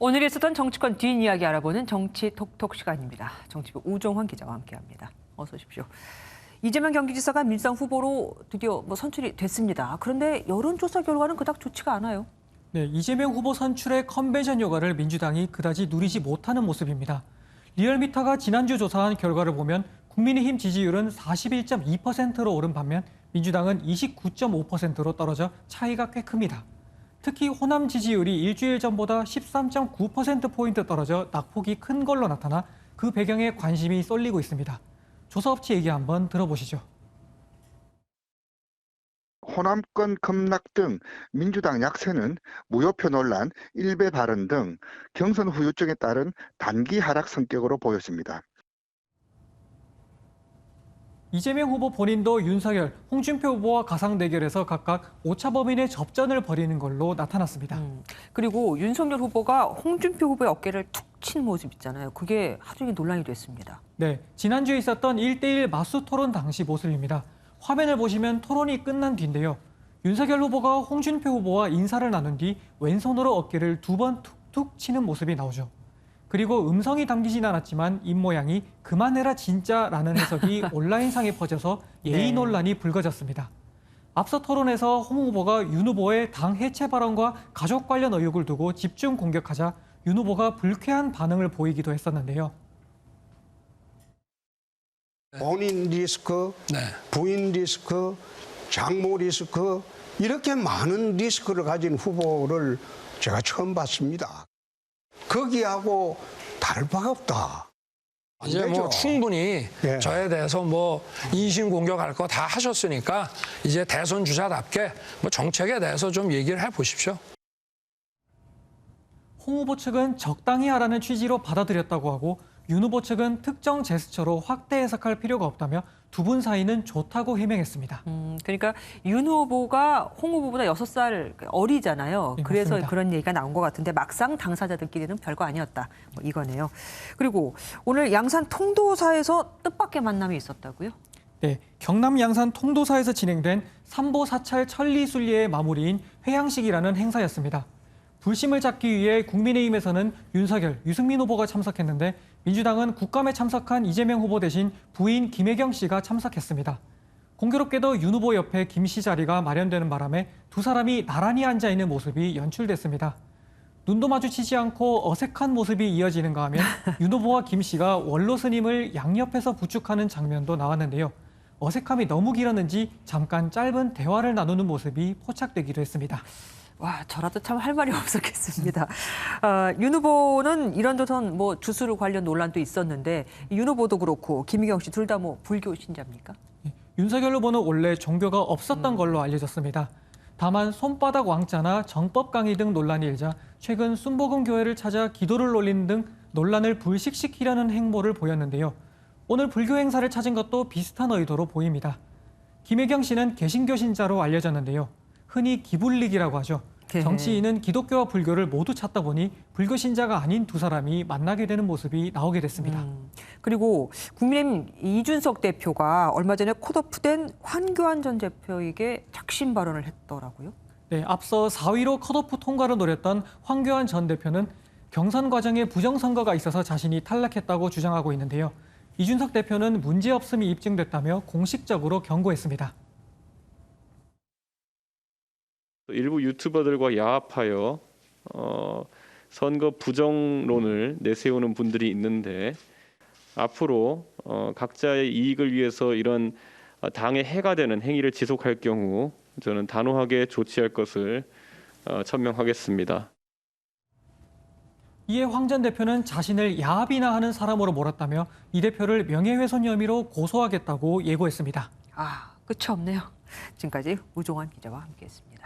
오늘 있었던 정치권 뒷이야기 알아보는 정치 톡톡 시간입니다. 정치부 우종환 기자와 함께합니다. 어서 오십시오. 이재명 경기지사가 민주당 후보로 드디어 선출이 됐습니다. 그런데 여론조사 결과는 그닥 좋지가 않아요. 네, 이재명 후보 선출의 컨벤션 효과를 민주당이 그다지 누리지 못하는 모습입니다. 리얼미터가 지난주 조사한 결과를 보면 국민의힘 지지율은 41.2%로 오른 반면 민주당은 29.5%로 떨어져 차이가 꽤 큽니다. 특히 호남 지지율이 일주일 전보다 13.9%포인트 떨어져 낙폭이 큰 걸로 나타나 그 배경에 관심이 쏠리고 있습니다. 조사업체 얘기 한번 들어보시죠. 호남권 급락 등 민주당 약세는 무효표 논란, 일배 발언 등 경선 후유증에 따른 단기 하락 성격으로 보였습니다. 이재명 후보 본인도 윤석열, 홍준표 후보와 가상 대결에서 각각 오차 범위 내 접전을 벌이는 걸로 나타났습니다. 그리고 윤석열 후보가 홍준표 후보의 어깨를 툭 친 모습 있잖아요. 그게 하루 종일 논란이 됐습니다. 네, 지난주에 있었던 1대1 맞수 토론 당시 모습입니다. 화면을 보시면 토론이 끝난 뒤인데요. 윤석열 후보가 홍준표 후보와 인사를 나눈 뒤 왼손으로 어깨를 2번 툭툭 치는 모습이 나오죠. 그리고 음성이 담기진 않았지만 입모양이 그만해라 진짜라는 해석이 온라인상에 퍼져서 예의 논란이 불거졌습니다. 앞서 토론에서 홍 후보가 윤 후보의 당 해체 발언과 가족 관련 의혹을 두고 집중 공격하자 윤 후보가 불쾌한 반응을 보이기도 했었는데요. 본인 리스크, 부인 리스크, 장모 리스크 이렇게 많은 리스크를 가진 후보를 제가 처음 봤습니다. 거기하고 다를 바가 없다. 이제 충분히 저에 대해서 인신공격할 거 다 하셨으니까 이제 대선 주자답게 정책에 대해서 좀 얘기를 해보십시오. 홍 후보 측은 적당히 하라는 취지로 받아들였다고 하고 윤 후보 측은 특정 제스처로 확대 해석할 필요가 없다며 두 분 사이는 좋다고 해명했습니다. 그러니까 윤 후보가 홍 후보보다 6살 어리잖아요. 네, 그래서 맞습니다. 그런 얘기가 나온 것 같은데 막상 당사자들끼리는 별거 아니었다. 이거네요. 그리고 오늘 양산 통도사에서 뜻밖의 만남이 있었다고요? 네, 경남 양산 통도사에서 진행된 삼보 사찰 천리 순례의 마무리인 회양식이라는 행사였습니다. 불심을 잡기 위해 국민의힘에서는 윤석열, 유승민 후보가 참석했는데 민주당은 국감에 참석한 이재명 후보 대신 부인 김혜경 씨가 참석했습니다. 공교롭게도 윤 후보 옆에 김 씨 자리가 마련되는 바람에 두 사람이 나란히 앉아 있는 모습이 연출됐습니다. 눈도 마주치지 않고 어색한 모습이 이어지는가 하면 윤 후보와 김 씨가 원로 스님을 양옆에서 부축하는 장면도 나왔는데요. 어색함이 너무 길었는지 잠깐 짧은 대화를 나누는 모습이 포착되기도 했습니다. 와, 저라도 참 할 말이 없었겠습니다. 윤 후보는 이런저런 주스루 관련 논란도 있었는데 윤 후보도 그렇고 김희경 씨 둘 다 불교 신자입니까? 윤석열 후보는 원래 종교가 없었던 걸로 알려졌습니다. 다만 손바닥 왕자나 정법 강의 등 논란이 일자 최근 순복음 교회를 찾아 기도를 올리는 등 논란을 불식시키려는 행보를 보였는데요. 오늘 불교 행사를 찾은 것도 비슷한 의도로 보입니다. 김혜경 씨는 개신교 신자로 알려졌는데요. 흔히 기불릭이라고 하죠. 정치인은 기독교와 불교를 모두 찾다 보니 불교 신자가 아닌 두 사람이 만나게 되는 모습이 나오게 됐습니다. 그리고 국민의힘 이준석 대표가 얼마 전에 컷오프된 황교안 전 대표에게 작심 발언을 했더라고요. 네, 앞서 4위로 컷오프 통과를 노렸던 황교안 전 대표는 경선 과정에 부정선거가 있어서 자신이 탈락했다고 주장하고 있는데요. 이준석 대표는 문제없음이 입증됐다며 공식적으로 경고했습니다. 일부 유튜버들과 야합하여 선거 부정론을 내세우는 분들이 있는데 앞으로 각자의 이익을 위해서 이런 당에 해가 되는 행위를 지속할 경우 저는 단호하게 조치할 것을 천명하겠습니다. 이에 황 전 대표는 자신을 야합이나 하는 사람으로 몰았다며 이 대표를 명예훼손 혐의로 고소하겠다고 예고했습니다. 끝이 없네요. 지금까지 우종환 기자와 함께했습니다.